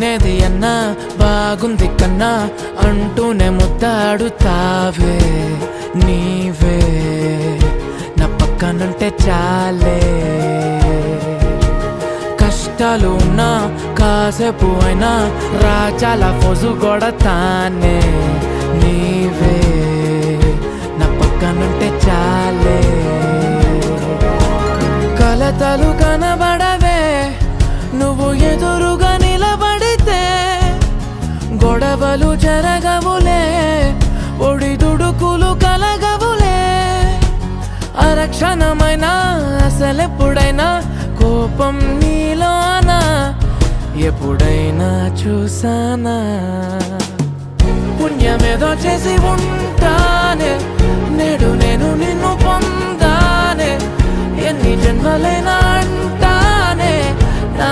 తినేది అన్నా బాగుంది కన్నా అంటూనే ముద్దాడుతావే నీవే నా పక్కనుంటే చాలే. కష్టాలు ఉన్నా కాసేపు అయినా రాజాల ఫోజు కొడతానే నీవే నా పక్కనుంటే చాలే. కలతలు కనబడవే నువ్వు ఎదురుగా నిలబడితే, గొడవలు జరగవులే ఒడిదుడుకులు కలగవులే. అరక్షణమైనా అసలెప్పుడైనా కోపం నీలోనా ఎప్పుడైనా చూసానా? పుణ్యమేదో చేసి ఉంటానే నేడు నేను నిన్ను పొందానే. ఎన్ని జన్మలైనా అంటానే నా